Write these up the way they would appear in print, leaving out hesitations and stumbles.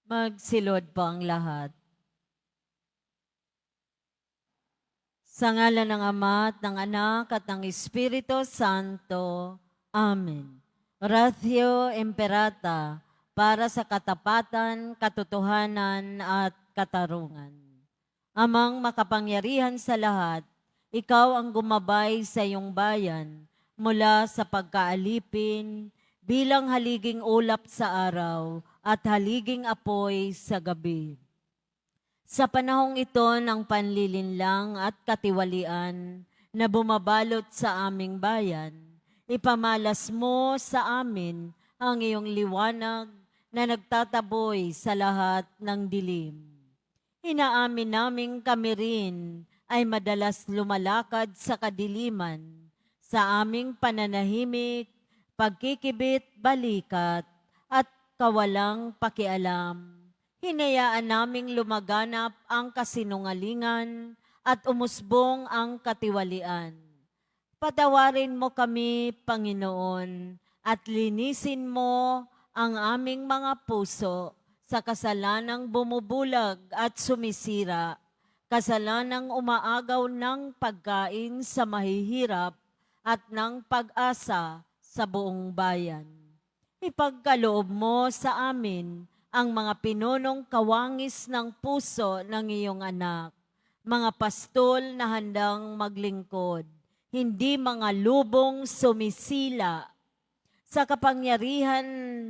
Magsilod po ang lahat. Sa ngalan ng Ama at ng Anak at ng Espiritu Santo. Amen. Oratio Imperata, para sa katapatan, katotohanan at katarungan. Amang makapangyarihan sa lahat, ikaw ang gumabay sa iyong bayan mula sa pagkaalipin bilang haliging ulap sa araw at haliging apoy sa gabi. Sa panahong ito ng panlilinlang at katiwalian na bumabalot sa aming bayan, ipamalas mo sa amin ang iyong liwanag na nagtataboy sa lahat ng dilim. Inaamin naming kami rin ay madalas lumalakad sa kadiliman, sa aming pananahimik, pagkikibit, balikat, at kawalang pakialam. Hinayaan naming lumaganap ang kasinungalingan at umusbong ang katiwalian. Patawarin mo kami, Panginoon, at linisin mo ang aming mga puso sa kasalanang bumubulag at sumisira, kasalanang umaagaw ng pagkain sa mahihirap at ng pag-asa sa buong bayan. Ipagkaloob mo sa amin ang mga pinunong kawangis ng puso ng iyong anak, mga pastol na handang maglingkod, hindi mga lubong sumisila. Sa kapangyarihan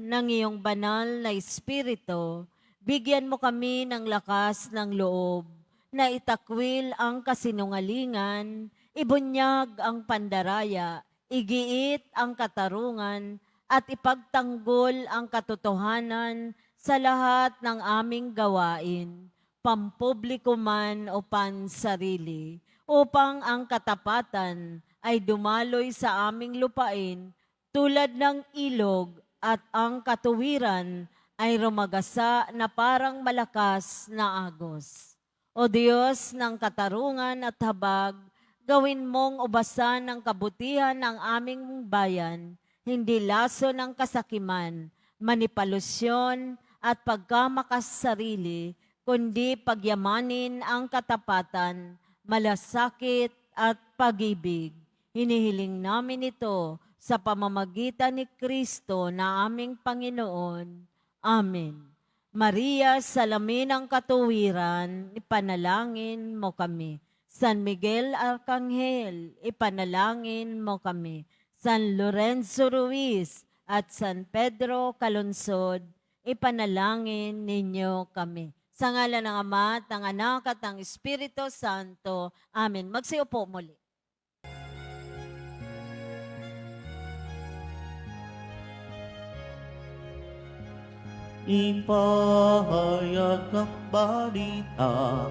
ng iyong banal na Espiritu, bigyan mo kami ng lakas ng loob na itakwil ang kasinungalingan, ibunyag ang pandaraya, igiit ang katarungan, at ipagtanggol ang katotohanan sa lahat ng aming gawain, pampubliko man o pansarili, upang ang katapatan ay dumaloy sa aming lupain tulad ng ilog at ang katuwiran ay rumagasa na parang malakas na agos. O Diyos ng katarungan at habag, gawin mong ubasan ng kabutihan ng aming bayan, hindi laso ng kasakiman, manipulasyon at pagkamakasarili, kundi pagyamanin ang katapatan, malasakit at pag-ibig. Hinihiling namin ito sa pamamagitan ni Kristo na aming Panginoon. Amen. Maria, salamin ng katuwiran, ipanalangin mo kami. San Miguel Arcangel, ipanalangin mo kami. San Lorenzo Ruiz at San Pedro Calungsod, ipanalangin ninyo kami. Sa ngalan ng Ama at ng Anak at ng Espiritu Santo. Amen. Magsiupo muli. Ipahayag ang balita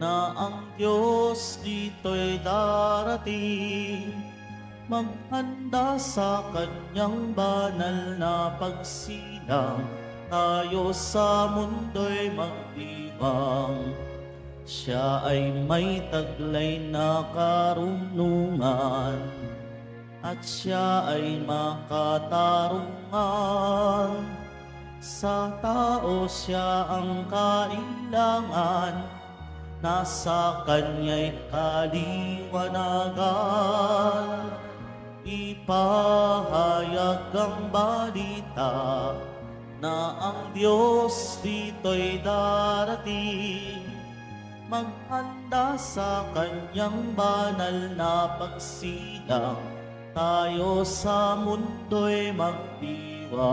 na ang Diyos dito'y darating. Maghanda sa kanyang banal na pagsilang, tayo sa mundo'y magdiwang. Siya ay may taglay na karunungan, at siya ay makatarungan. Sa tao siya ang kailangan, nasa kanya'y kaliwanagan. Ipahayag ang balita na ang Diyos dito'y darating. Maghanda sa kanyang banal na pagsilang, tayo sa mundo'y magdiwang.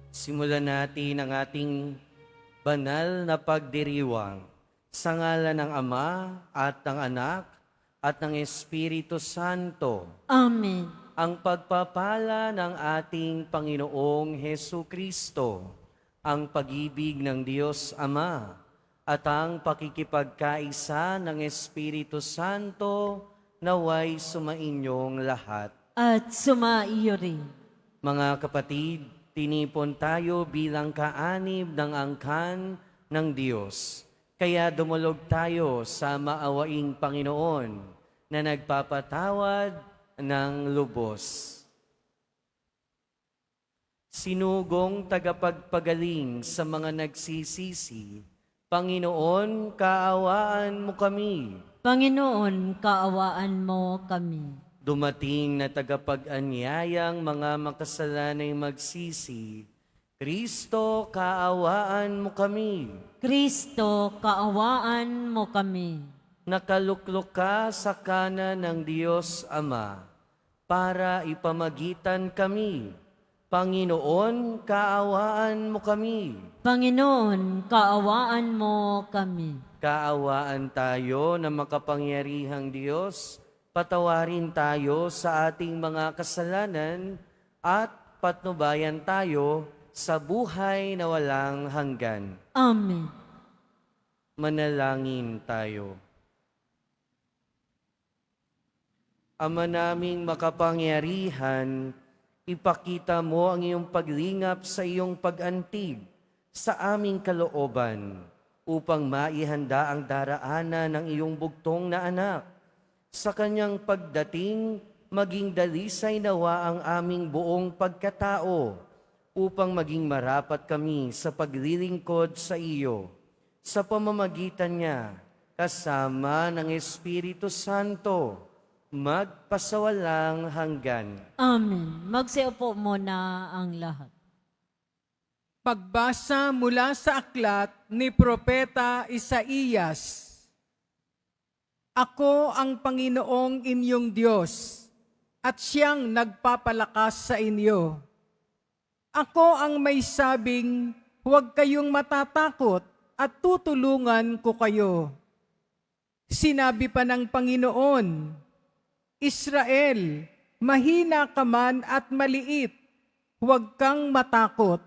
Simulan natin ang ating banal na pagdiriwang. Sa ngalan ng Ama at ng Anak at ng Espiritu Santo. Amen. Ang pagpapala ng ating Panginoong Hesu Kristo, ang pag-ibig ng Diyos Ama, at ang pakikipagkaisa ng Espiritu Santo naway sumainyong lahat. At sumaiyo rin. Mga kapatid, tinipon tayo bilang kaanib ng angkan ng Diyos. Kaya dumulog tayo sa maawaing Panginoon na nagpapatawad ng lubos. Sinugong tagapagpagaling sa mga nagsisisi, Panginoon, kaawaan mo kami. Panginoon, kaawaan mo kami. Dumating na tagapag-anyayang mga makasalanay magsisi, Kristo, kaawaan mo kami. Kristo, kaawaan mo kami. Nakaluklok ka sa kanan ng Diyos Ama para ipamagitan kami. Panginoon, kaawaan mo kami. Panginoon, kaawaan mo kami. Kaawaan tayo na makapangyarihang Diyos, patawarin tayo sa ating mga kasalanan at patnubayan tayo sa buhay na walang hanggan. Amen. Manalangin tayo. Ama naming makapangyarihan, ipakita mo ang iyong paglingap sa iyong pag-antig sa aming kalooban upang maihanda ang daraanan ng iyong bugtong na anak. Sa kanyang pagdating, maging dalisay nawa ang aming buong pagkatao upang maging marapat kami sa paglilingkod sa iyo. Sa pamamagitan niya, kasama ng Espiritu Santo, magpasawalang hanggan. Amen. Magsiupo muna ang lahat. Pagbasa mula sa aklat ni Propeta Isaías. Ako ang Panginoong inyong Diyos, at siyang nagpapalakas sa inyo. Ako ang may sabing, huwag kayong matatakot at tutulungan ko kayo. Sinabi pa ng Panginoon, Israel, mahina ka man at maliit, huwag kang matakot,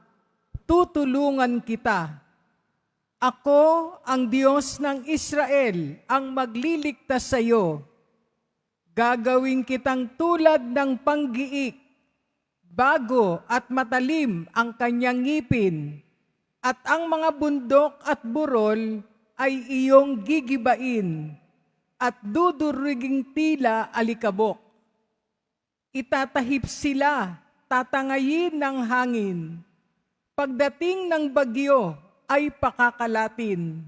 tutulungan kita. Ako, ang Diyos ng Israel, ang magliligtas sa iyo. Gagawin kitang tulad ng panggiik, bago at matalim ang kanyang ngipin, at ang mga bundok at burol ay iyong gigibain, at duduriging tila alikabok. Itatahip sila, tatangayin ng hangin. Pagdating ng bagyo ay pakakalatin.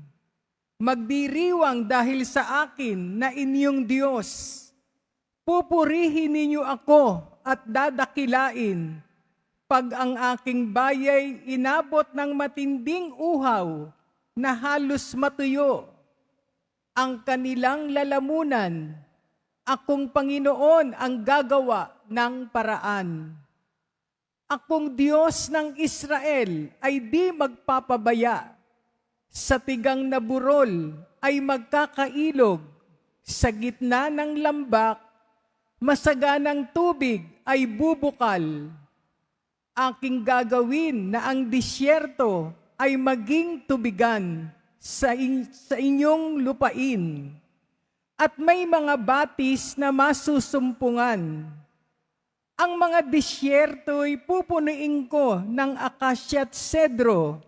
Magdiriwang dahil sa akin na inyong Diyos. Pupurihin ninyo ako at dadakilain. Pag ang aking bayay inabot ng matinding uhaw na halos matuyo, ang kanilang lalamunan, akong Panginoon ang gagawa ng paraan. Akong Diyos ng Israel ay di magpapabaya. Sa tigang na burol ay magkakailog. Sa gitna ng lambak, masaganang tubig ay bubukal. Aking gagawin na ang disyerto ay maging tubigan sa inyong lupain, at may mga batis na masusumpungan. Ang mga disyerto'y pupunuin ko ng akasya at sedro,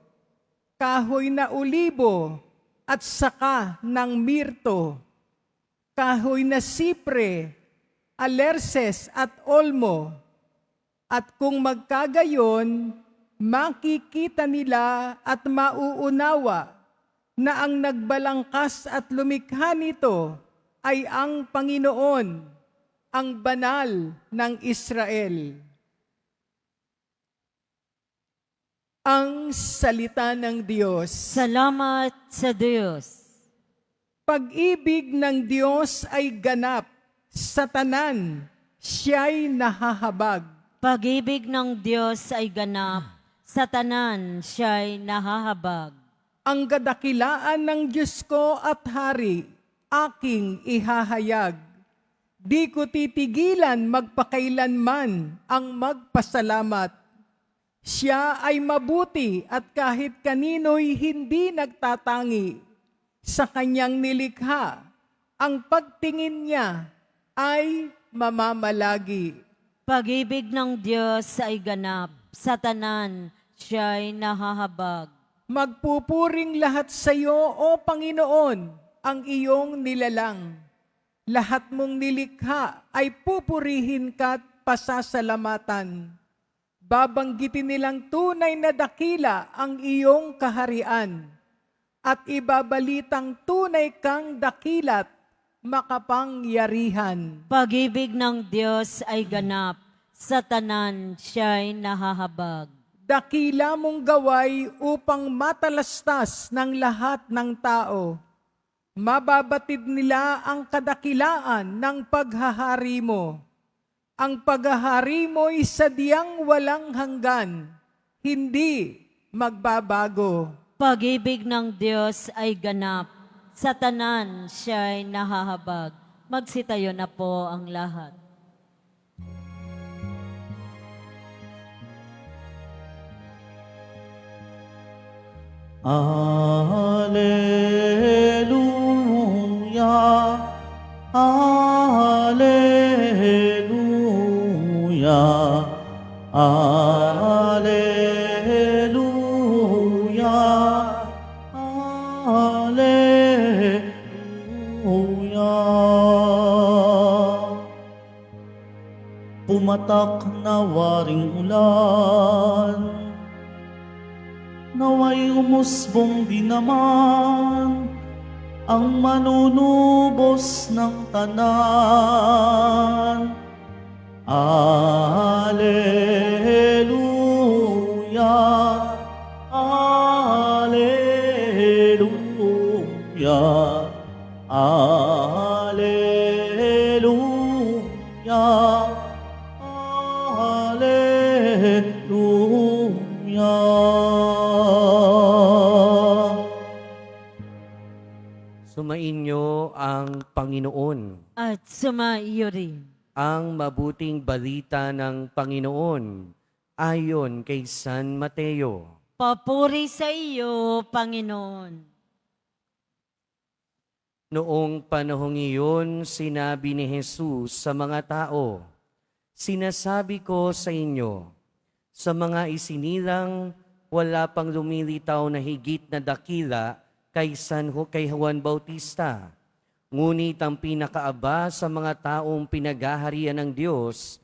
kahoy na olibo at saka ng mirto, kahoy na sipre, alerces at olmo. At kung magkagayon, makikita nila at mauunawa na ang nagbalangkas at lumikha nito ay ang Panginoon, ang banal ng Israel. Ang salita ng Diyos. Salamat sa Diyos. Pag-ibig ng Diyos ay ganap, sa tanan siya'y nahahabag. Pag-ibig ng Diyos ay ganap, sa tanan siya'y nahahabag. Ang kadakilaan ng Diyos ko at Hari, aking ihahayag. Di ko titigilan magpakailanman ang magpasalamat. Siya ay mabuti at kahit kanino'y hindi nagtatangi. Sa kanyang nilikha, ang pagtingin niya ay mamamalagi. Pag-ibig ng Diyos ay ganap, sa tanan siya'y nahahabag. Magpupuring lahat sa iyo, O Panginoon, ang iyong nilalang. Lahat mong nilikha ay pupurihin ka at pasasalamatan. Babanggitin nilang tunay na dakila ang iyong kaharian at ibabalitang tunay kang dakilat makapangyarihan. Pag-ibig ng Diyos ay ganap, sa tanan siya'y nahahabag. Dakila mong gaway upang matalastas ng lahat ng tao. Mababatid nila ang kadakilaan ng paghahari mo. Ang paghahari mo'y sadyang walang hanggan, hindi magbabago. Pag-ibig ng Diyos ay ganap, sa tanan siya'y nahahabag. Magsitayo na po ang lahat. Alleluia, Alleluia, Alleluia, Alleluia. Pumatak na waring ulan, naway umusbong di naman ang manunubos ng tanan. Alleluia, Alleluia, Alleluia, Alleluia. Sumainyo ang Panginoon. At sumaiyo rin. Ang mabuting balita ng Panginoon ayon kay San Mateo. Papuri sa iyo, Panginoon. Noong panahong iyon, sinabi ni Jesus sa mga tao, "Sinasabi ko sa inyo, sa mga isinilang wala pang lumilitaw na higit na dakila kay Juan Bautista. Ngunit ang pinakaaba sa mga taong pinagaharian ng Diyos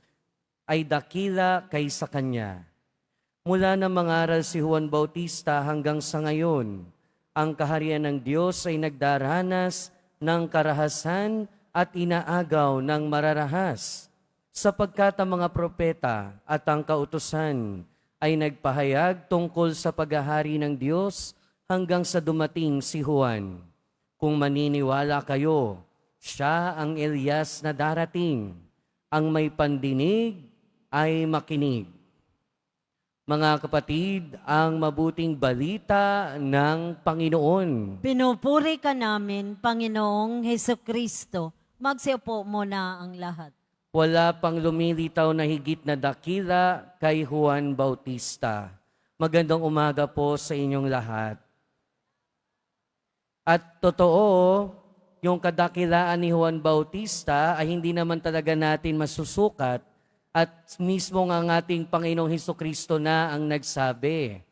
ay dakila kaysa kanya. Mula na mangaral si Juan Bautista hanggang sa ngayon, ang kaharian ng Diyos ay nagdaranas ng karahasan at inaagaw ng mararahas, sapagkat ang mga propeta at ang kautusan ay nagpahayag tungkol sa paghahari ng Diyos hanggang sa dumating si Juan. Kung maniniwala kayo, siya ang Elias na darating. Ang may pandinig ay makinig." Mga kapatid, ang mabuting balita ng Panginoon. Pinupuri ka namin, Panginoong Hesukristo. Magsiupo muna ang lahat. Wala pang lumilitaw na higit na dakila kay Juan Bautista. Magandang umaga po sa inyong lahat. At totoo, yung kadakilaan ni Juan Bautista ay hindi naman talaga natin masusukat at mismo ang ating Panginoong Hesukristo na ang nagsabi.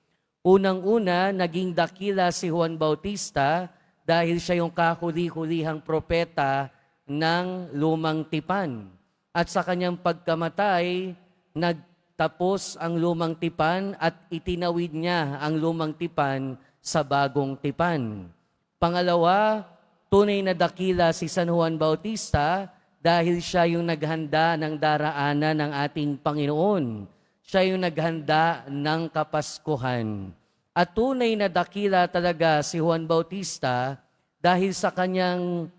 Unang-una, naging dakila si Juan Bautista dahil siya yung kahuli-hulihang propeta ng Lumang Tipan. At sa kanyang pagkamatay, nagtapos ang Lumang Tipan at itinawid niya ang Lumang Tipan sa Bagong Tipan. Pangalawa, tunay na dakila si San Juan Bautista dahil siya yung naghanda ng daraanan ng ating Panginoon. Siya yung naghanda ng Kapaskuhan. At tunay na dakila talaga si Juan Bautista dahil sa kanyang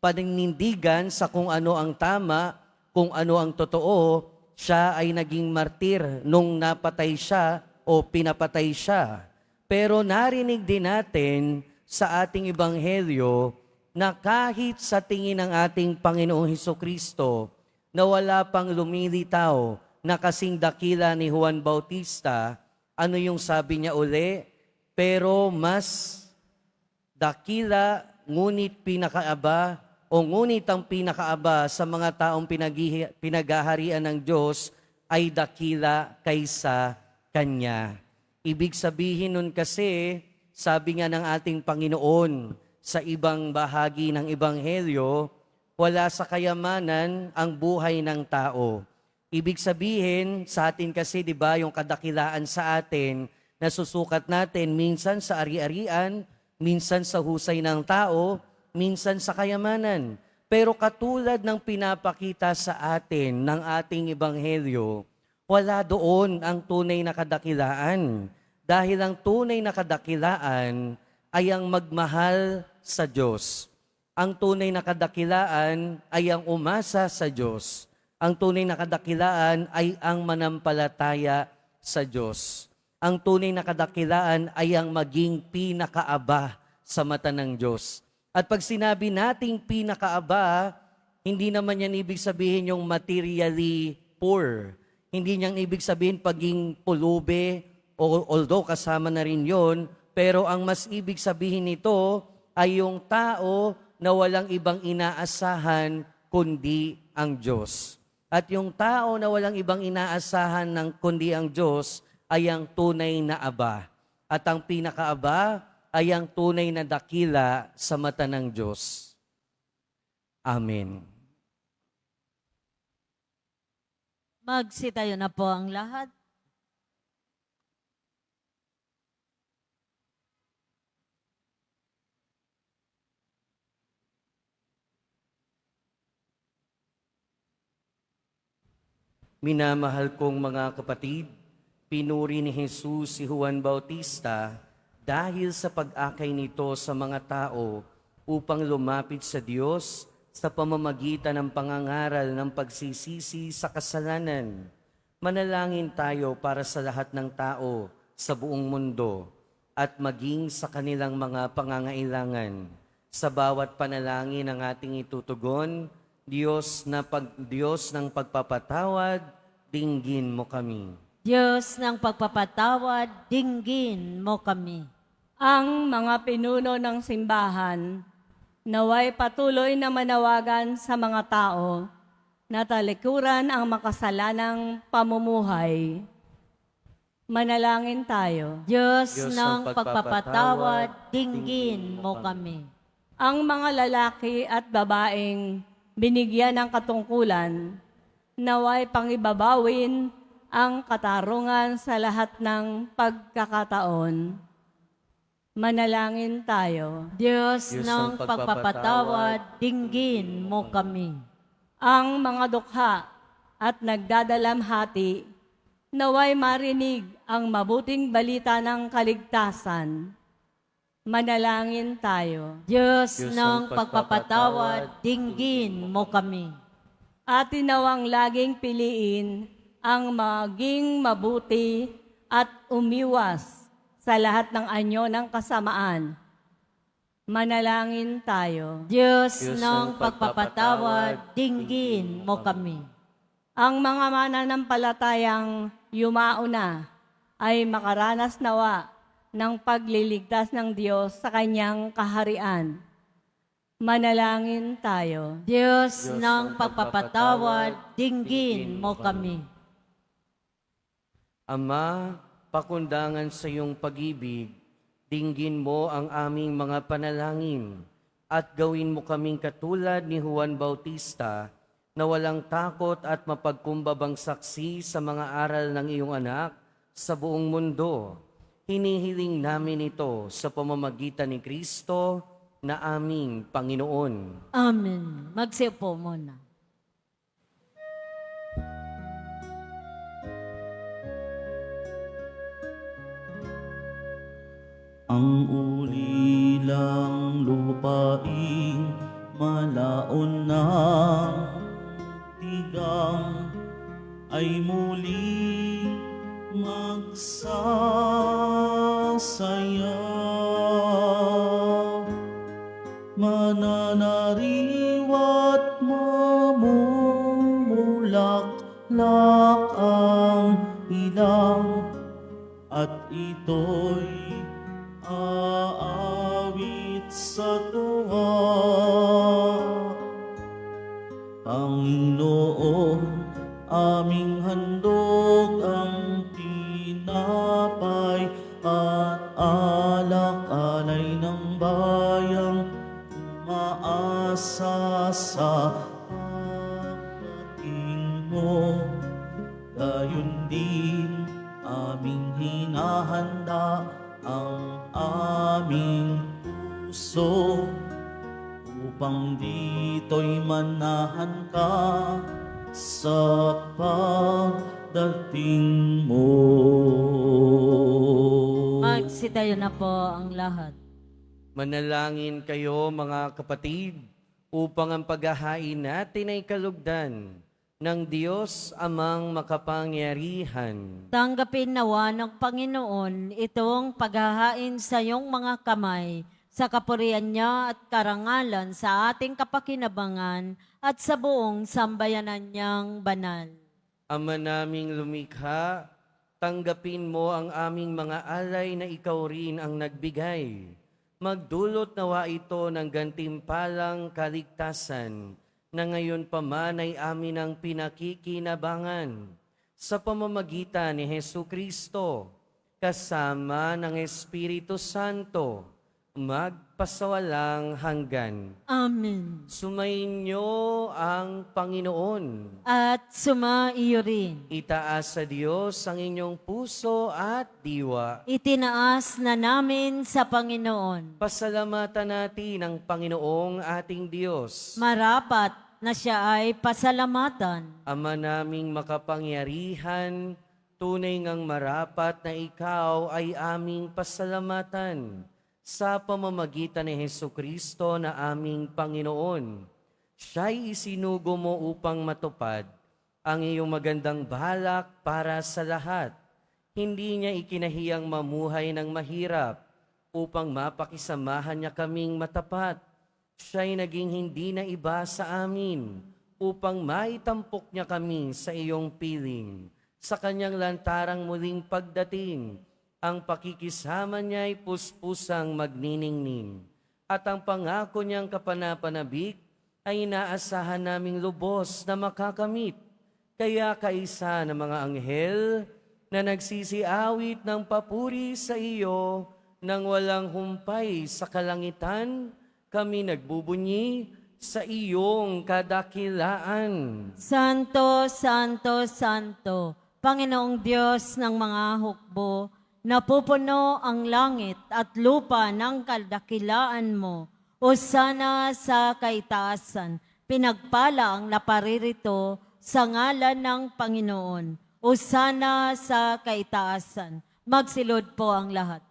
paninindigan sa kung ano ang tama, kung ano ang totoo, siya ay naging martir nung napatay siya o pinapatay siya. Pero narinig din natin sa ating ebanghelyo na kahit sa tingin ng ating Panginoong Hesukristo na wala pang lumilitaw na kasing dakila ni Juan Bautista, ano yung sabi niya uli? Pero mas dakila, ngunit pinakaaba, o ngunit ang pinakaaba sa mga taong pinaghaharian ng Diyos ay dakila kaysa Kanya. Ibig sabihin nun kasi, sabi nga ng ating Panginoon sa ibang bahagi ng Ebanghelyo, wala sa kayamanan ang buhay ng tao. Ibig sabihin, sa atin kasi, di ba, yung kadakilaan sa atin, nasusukat natin minsan sa ari-arian, minsan sa husay ng tao, minsan sa kayamanan. Pero katulad ng pinapakita sa atin ng ating ebanghelyo, wala doon ang tunay na kadakilaan. Dahil ang tunay na kadakilaan ay ang magmahal sa Diyos. Ang tunay na kadakilaan ay ang umasa sa Diyos. Ang tunay na kadakilaan ay ang manampalataya sa Diyos. Ang tunay na kadakilaan ay ang maging pinakaaba sa mata ng Diyos. At pag sinabi nating pinakaaba, hindi naman yan ibig sabihin yung materially poor. Hindi niyang ibig sabihin paging pulube, although kasama na rin yon, pero ang mas ibig sabihin nito ay yung tao na walang ibang inaasahan kundi ang Diyos. At yung tao na walang ibang inaasahan kundi ang Diyos ay ang tunay na aba. At ang pinakaaba ay ang tunay na dakila sa mata ng Diyos. Amen. Magsitayo na po ang lahat. Minamahal kong mga kapatid, pinuri ni Jesus si Juan Bautista dahil sa pag-akay nito sa mga tao upang lumapit sa Diyos sa pamamagitan ng pangangaral ng pagsisisi sa kasalanan. Manalangin tayo para sa lahat ng tao sa buong mundo at maging sa kanilang mga pangangailangan. Sa bawat panalangin ang ating itutugon, Diyos ng pagpapatawad, dinggin mo kami. Diyos ng pagpapatawad, dinggin mo kami. Ang mga pinuno ng simbahan, naway patuloy na manawagan sa mga tao na talikuran ang makasalanang pamumuhay. Manalangin tayo. Diyos Diyos ng pagpapatawad, dinggin mo kami. Ang mga lalaki at babaeng binigyan ng katungkulan, naway pangibabawin ang katarungan sa lahat ng pagkakataon. Manalangin tayo. Diyos Diyos ng ng pagpapatawad, dinggin mo kami. Ang mga dukha at nagdadalamhati, naway marinig ang mabuting balita ng kaligtasan. Manalangin tayo. Diyos Diyos ng ng pagpapatawad, dinggin mo kami. Atin nawang laging piliin ang maging mabuti at umiwas sa lahat ng anyo ng kasamaan. Manalangin tayo. Diyos Diyos ng pagpapatawad, dinggin mo kami. Ang mga mananampalatayang yumauna ay makaranas nawa ng pagliligtas ng Diyos sa kanyang kaharian. Manalangin tayo. Diyos Diyos ng ng pagpapatawad, dinggin mo kami. Ama, pakundangan sa iyong pag-ibig, dinggin mo ang aming mga panalangin at gawin mo kaming katulad ni Juan Bautista na walang takot at mapagkumbabang saksi sa mga aral ng iyong anak sa buong mundo. Hinihiling namin ito sa pamamagitan ni Kristo na aming Panginoon. Amen. Magsiupo muna. Ang ulilang lupaing malaon ng tigang ay muli magsasaya. Mananariwa't mamumulaklak ang ilang at ito'y aawit sa tuwa. Panginoon, aming handog ang tinapay at alak-alay ng bayang umaasa sa pagdating mo. gayon din aming hinahanda ang aming puso upang dito'y manahan ka sa pagdating mo. Magsitayo na po ang lahat. Manalangin kayo mga kapatid upang ang paghahain natin ay kalugdan ng Diyos amang makapangyarihan. Tanggapin nawa ng Panginoon itong paghahain sa iyong mga kamay sa kapurihan niya at karangalan sa ating kapakinabangan at sa buong sambayanan niyang banal. Ama naming lumikha, tanggapin mo ang aming mga alay na ikaw rin ang nagbigay. Magdulot nawa ito ng gantimpalang kaligtasan na ngayon pa man ay amin ang pinakikinabangan sa pamamagitan ni Hesu Kristo kasama ng Espiritu Santo magpasawalang hanggan. Amen. Sumainyo ang Panginoon. At sumaiyo rin. Itaas sa Diyos ang inyong puso at diwa. Itinaas na namin sa Panginoon. Pasalamatan natin ang Panginoong ating Diyos. Marapat na siya ay pasalamatan. Ama naming makapangyarihan, tunay ngang marapat na ikaw ay aming pasalamatan sa pamamagitan ni Hesu Kristo na aming Panginoon. Siya'y isinugo mo upang matupad ang iyong magandang balak para sa lahat. Hindi niya ikinahiyang mamuhay ng mahirap upang mapakisamahan niya kaming matapat. Siya'y naging hindi na iba sa amin upang maitampok niya kami sa iyong piling. Sa kanyang lantarang muling pagdating, ang pakikisama niya ay puspusang magniningning. At ang pangako niyang kapanapanabik ay inaasahan naming lubos na makakamit. Kaya kaisa ng mga anghel na nagsisiawit ng papuri sa iyo nang walang humpay sa kalangitan, kami nagbubunyi sa iyong kadakilaan. Santo, Santo, Santo, Panginoong Diyos ng mga hukbo, napupuno ang langit at lupa ng kadakilaan mo. Hosana sa kaitaasan, pinagpala ang naparirito sa ngalan ng Panginoon. Hosana sa kaitaasan. Magsilod po ang lahat.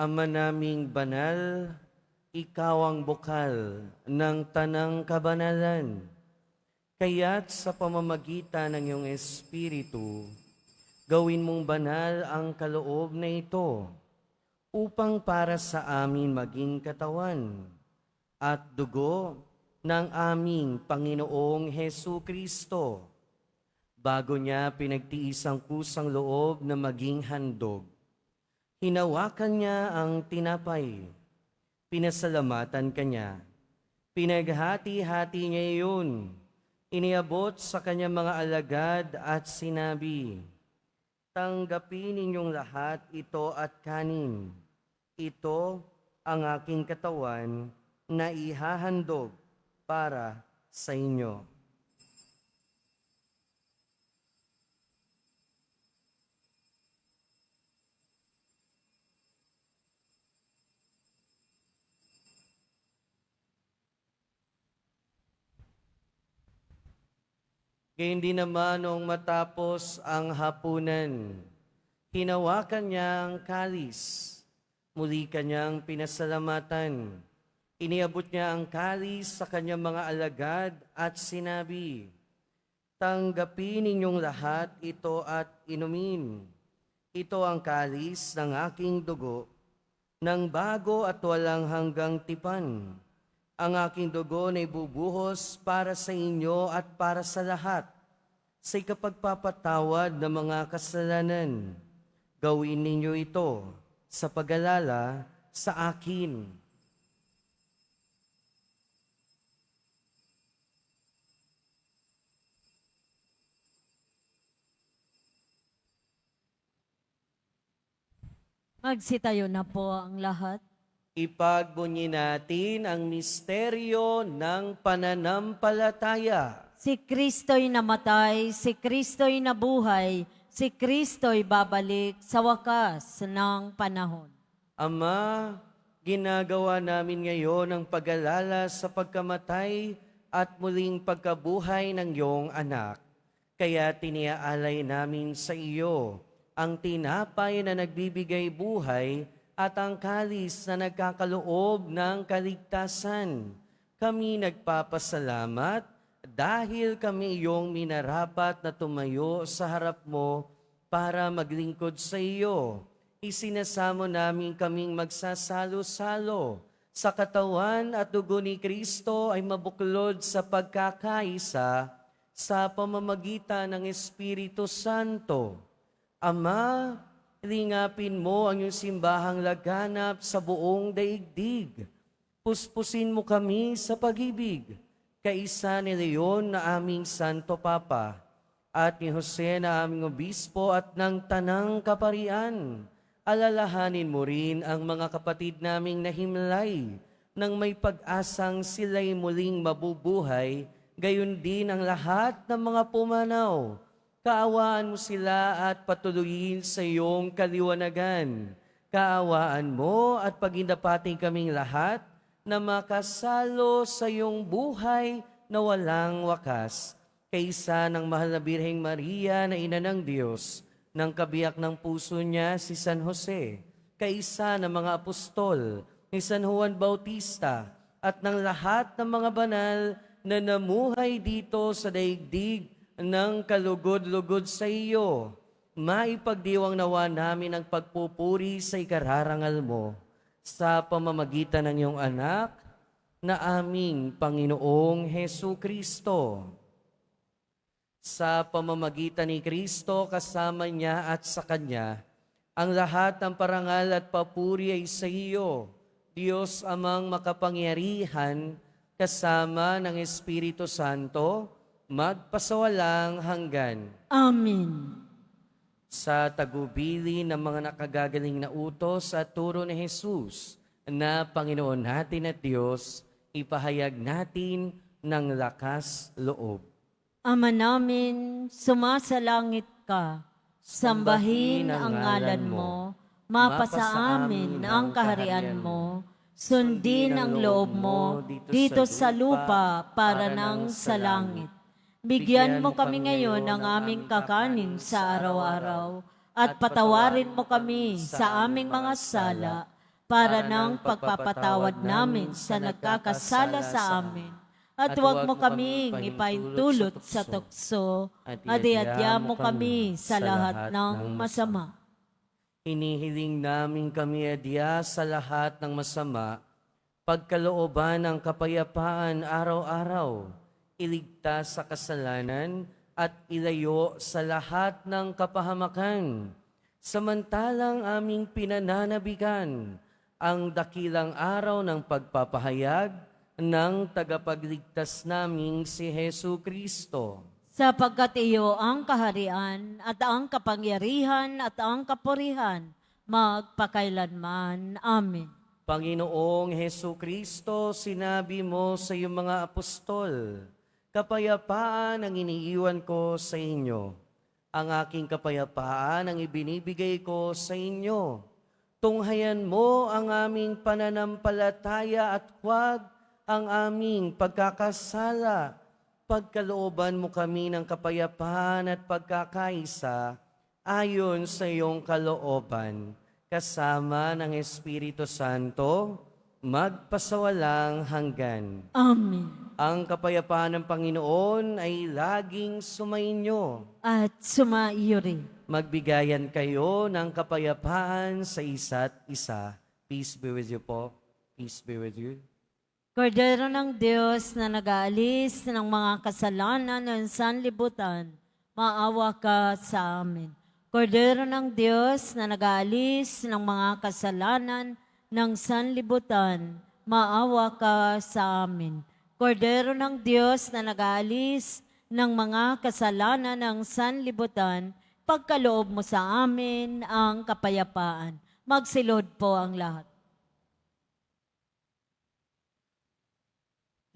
Ama naming banal, ikaw ang bukal ng tanang kabanalan. Kaya't sa pamamagitan ng iyong Espiritu, gawin mong banal ang kaloob na ito upang para sa amin maging katawan at dugo ng aming Panginoong Hesu Kristo. Bago niya pinagtiis ang kusang loob na maging handog, hinawakan niya ang tinapay, pinasalamatan kanya, pinaghati-hati niya iyon, iniabot sa kanyang mga alagad at sinabi, tanggapin ninyong lahat ito at kanin. Ito ang aking katawan na ihahandog para sa inyo. Gayun din naman nung matapos ang hapunan, hinawakan niya ang kalis, muli kanyang pinasalamatan. Iniabot niya ang kalis sa kanyang mga alagad at sinabi, tanggapin ninyong lahat ito at inumin. Ito ang kalis ng aking dugo, ng bago at walang hanggang tipan. Ang aking dugo na ibubuhos para sa inyo at para sa lahat, sa ikapagpapatawad ng mga kasalanan. Gawin ninyo ito sa pag-alala sa akin. Magsitayo na po ang lahat. Ipagbunyi natin ang misteryo ng pananampalataya. Si Kristo'y namatay, si Kristo'y nabuhay, si Kristo'y babalik sa wakas ng panahon. Ama, ginagawa namin ngayon ang pag-alala sa pagkamatay at muling pagkabuhay ng iyong anak. Kaya tiniaalay namin sa iyo ang tinapay na nagbibigay buhay at ang kalis na nagkakaloob ng kaligtasan. Kami nagpapasalamat dahil kami iyong minarapat na tumayo sa harap mo para maglingkod sa iyo. Isinasamo namin kaming magsasalo-salo sa katawan at dugo ni Kristo ay mabuklod sa pagkakaisa sa pamamagitan ng Espiritu Santo. Ama, lingapin mo ang iyong simbahang laganap sa buong daigdig. Puspusin mo kami sa pag-ibig, kaisa ni Leon na aming Santo Papa, at ni Jose na aming Obispo at ng Tanang Kaparian. Alalahanin mo rin ang mga kapatid naming nahimlay nang may pag-asang sila'y muling mabubuhay, gayon din ang lahat ng mga pumanaw. Kaawaan mo sila at patuloyin sa iyong kaliwanagan. Kaawaan mo at pagindapating kaming lahat na makasalo sa iyong buhay na walang wakas. Kaysa ng mahal na Birheng Maria na Ina ng Diyos, ng kabiyak ng puso niya si San Jose, kaisa ng mga apostol, ni San Juan Bautista, at ng lahat ng mga banal na namuhay dito sa daigdig ng kalugod-lugod sa iyo, maipagdiwang nawa namin ang pagpupuri sa ikararangal mo sa pamamagitan ng iyong anak na aming Panginoong Hesu Kristo. Sa pamamagitan ni Kristo, kasama niya at sa Kanya, ang lahat ng parangal at papuri ay sa iyo, Diyos amang makapangyarihan, kasama ng Espiritu Santo, magpasawalang hanggan. Amen. Sa tagubili ng mga nakagagaling na utos at turo ni Jesus na Panginoon natin at Diyos, ipahayag natin ng lakas loob. Ama namin, sumasalangit ka, sambahin ang ngalan mo, mapasa amin ang kaharian mo, sundin ang loob mo dito sa lupa para nang sa langit. Bigyan mo kami ngayon ng aming kakanin sa araw-araw at patawarin mo kami sa aming mga sala para nang pagpapatawad namin sa nagkakasala sa amin. At huwag mo kaming ipaintulot sa tukso at iadya mo kami sa lahat ng masama. Hinihiling namin kami adya sa lahat ng masama, pagkalooban ng kapayapaan araw-araw, iligtas sa kasalanan at ilayo sa lahat ng kapahamakan. Samantalang aming pinananabigan ang dakilang araw ng pagpapahayag ng tagapagligtas naming si Hesu Kristo. Sapagkat iyo ang kaharian at ang kapangyarihan at ang kapurihan magpakailanman. Amen. Panginoong Hesu Kristo, sinabi mo sa iyong mga apostol, kapayapaan ang iniiwan ko sa inyo. Ang aking kapayapaan ang ibinibigay ko sa inyo. Tunghayan mo ang aming pananampalataya at huwag ang aming pagkakasala. Pagkalooban mo kami ng kapayapaan at pagkakaisa ayon sa iyong kalooban, kasama ng Espiritu Santo, magpasawalang hanggan. Amen. Ang kapayapaan ng Panginoon ay laging sumainyo. At sumaiyo rin. Magbigayan kayo ng kapayapaan sa isa't isa. Peace be with you po. Peace be with you. Kordero ng Diyos na nag-aalis ng mga kasalanan ng sanlibutan, maawa ka sa amin. Kordero ng Diyos na nag-aalis ng mga kasalanan ng sanlibutan, maawa ka sa amin. Kordero ng Diyos na nag-aalis ng mga kasalanan ng sanlibutan, pagkaloob mo sa amin ang kapayapaan. Magsilod po ang lahat.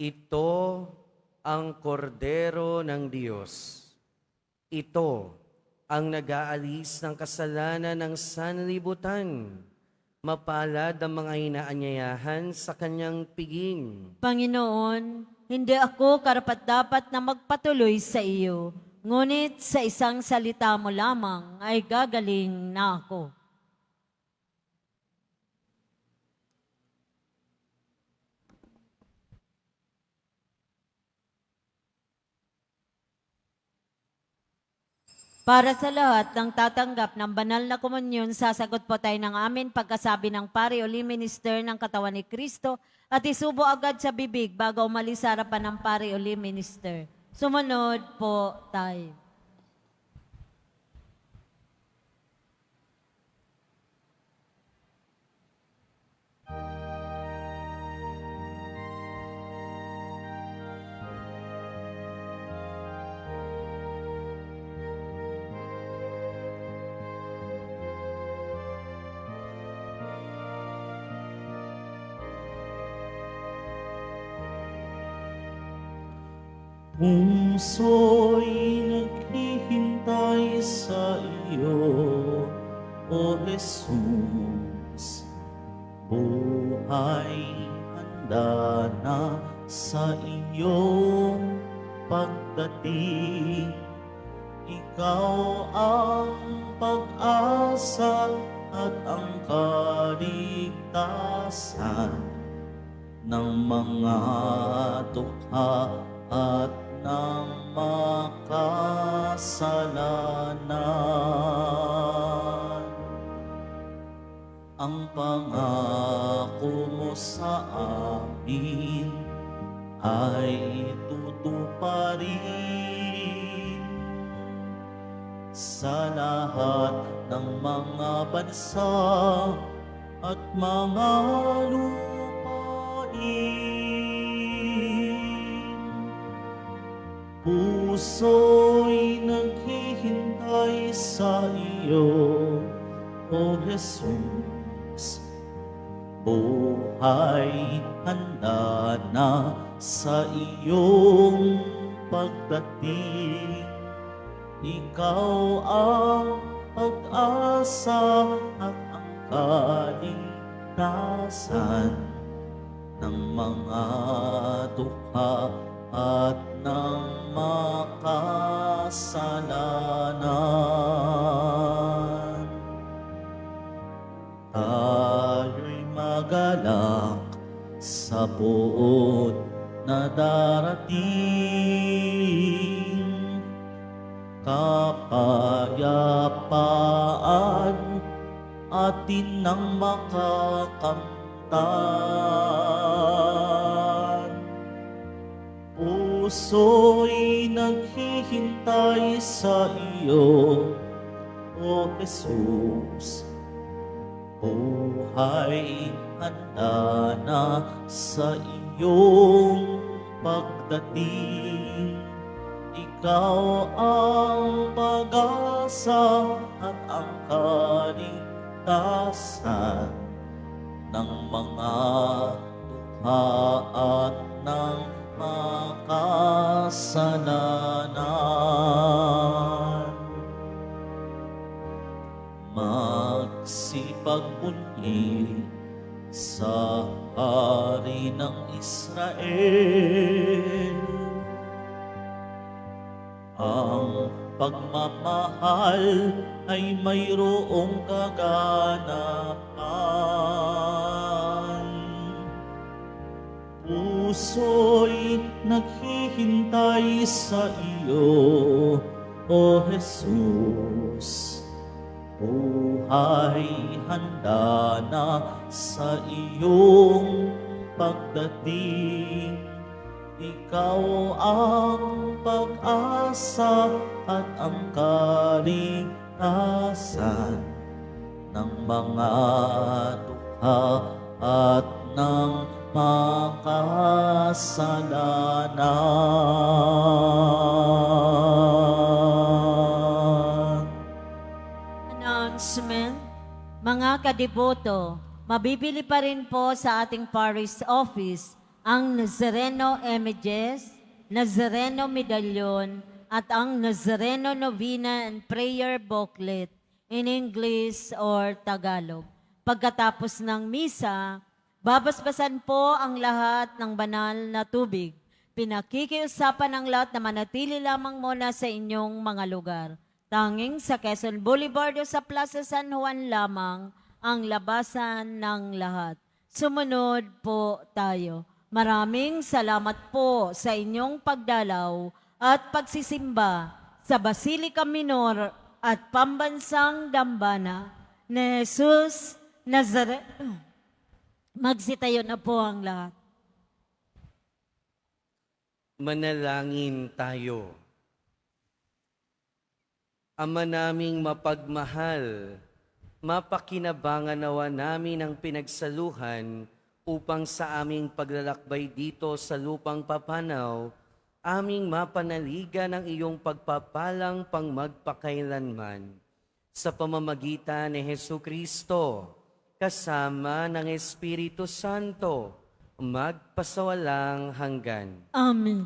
Ito ang kordero ng Diyos. Ito ang nag-aalis ng kasalanan ng sanlibutan. Mapalad ang mga inaanyayahan sa kanyang piging. Panginoon, hindi ako karapat-dapat na magpatuloy sa iyo, ngunit sa isang salita mo lamang ay gagaling na ako. Para sa lahat ng tatanggap ng banal na komunyon, sasagot po tayo ng amin pagkasabi ng pari o limang minister ng katawan ni Kristo at isubo agad sa bibig bago umalis sa harapan ng pari o limang minister. Sumunod po tayo. Puso'y naghihintay sa iyo, O Jesus. Buhay handa na sa iyong pagdating. Ikaw ang pag-asa at ang kaligtasan ng mga dukha at ng makasalanan. Ang pangako mo sa amin ay tutuparin sa lahat ng mga bansa at mga lupain. Puso'y naghihintay sa iyo, O Jesus. Buhay handa na sa iyong pagdating. Ikaw ang pag-asa at ang kaligtasan ng mga dukha at ng makasalanan. Tayo'y magalak sa buod na darating. Kapayapaan atin nang makakamtan. Puso'y naghihintay sa iyo, O Jesus. Buhay handa na sa iyong pagdating. Ikaw ang pag-asa at ang kaligtasan ng mga dukha at ng makasalanan. Magsipagbunyi sa hari ng Israel. Ang pagmamahal ay mayroong kaganapan. Puso'y naghihintay sa iyo, O Jesus. Buhay handa na sa iyong pagdating. Ikaw ang pag-asa at ang kaligtasan ng mga dukha at ng makasalanan. Announcement. Mga kadiboto, mabibili pa rin po sa ating parish office ang Nazareno images, Nazareno Medallion at ang Nazareno Novena and Prayer Booklet in English or Tagalog. Pagkatapos ng misa, babasbasan po ang lahat ng banal na tubig. Pinakikiusapan ng lahat na manatili lamang muna sa inyong mga lugar. Tanging sa Quezon Boulevard o sa Plaza San Juan lamang ang labasan ng lahat. Sumunod po tayo. Maraming salamat po sa inyong pagdalaw at pagsisimba sa Basilica Minor at Pambansang Dambana ni Jesus Nazareno. Magsitayo na po ang lahat. Manalangin tayo. Ama naming mapagmahal, mapakinabangan nawa namin ang pinagsaluhan upang sa aming paglalakbay dito sa lupang papanaw, aming mapanaligan ang iyong pagpapalang pang magpakailanman. Sa pamamagitan ni Jesucristo, kasama ng Espiritu Santo, magpasawalang hanggan. Amen.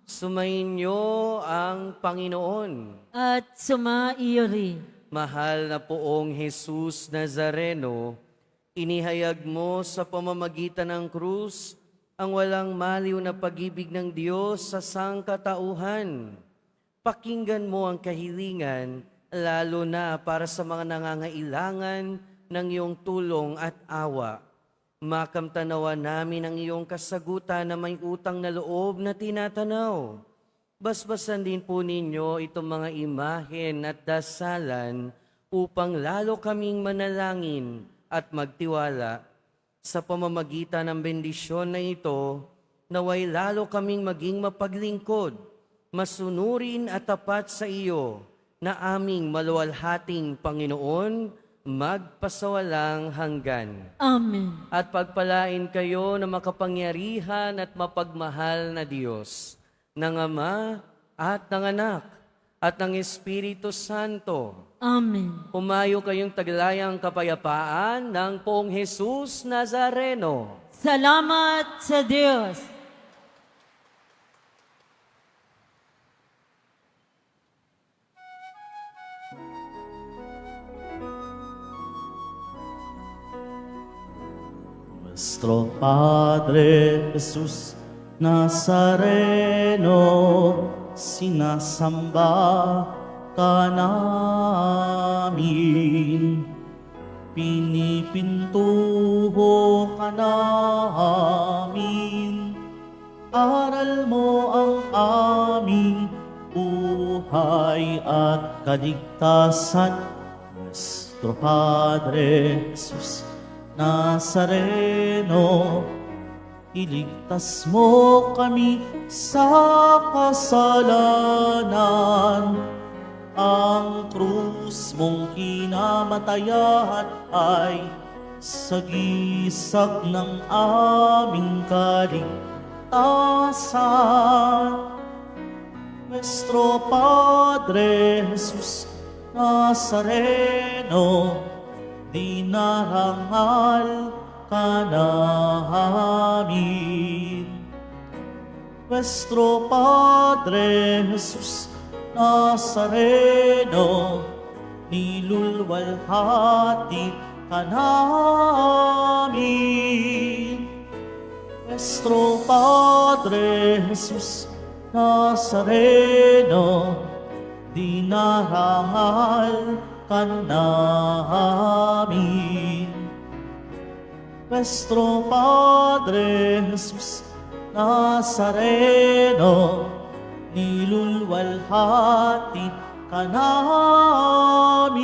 Sumainyo ang Panginoon. At sumaiyo rin. Mahal na poong Jesus Nazareno, inihayag mo sa pamamagitan ng krus ang walang maliw na pag-ibig ng Diyos sa sangkatauhan. Pakinggan mo ang kahilingan, lalo na para sa mga nangangailangan ng iyong tulong at awa. Makamtanawa namin ang iyong kasagutan na may utang na loob na tinatanaw. Basbasan din po ninyo itong mga imahen at dasalan upang lalo kaming manalangin at magtiwala. Sa pamamagitan ng bendisyon na ito, naway lalo kaming maging mapaglingkod, masunurin at tapat sa iyo na aming maluwalhating Panginoon, magpasawalang hanggan. Amen. At pagpalain kayo na makapangyarihan at mapagmahal na Diyos, ng Ama at ng Anak at ng Espiritu Santo. Amen. Humayo kayong taglayang kapayapaan ng poong Jesus Nazareno. Salamat sa Diyos. Nuestro Padre Jesus Nazareno, sinasamba ka namin. Pinipintuho ka namin. Aral mo ang aming buhay at kaligtasan. Nuestro Padre Jesus Nazareno, iligtas mo kami sa kasalanan. Ang krus mong kinamatayan ay sagisag ng aming kaligtasan. Nuestro Padre Jesus Nazareno, dinarangal ka namin. Nuestro Padre Jesus Nazareno, nilulwalhati ka namin. Nuestro Padre Jesus Nazareno, dinarangal ka namin. Nuestro Padre Jesus Nazareno, nilulwalhati ka namin.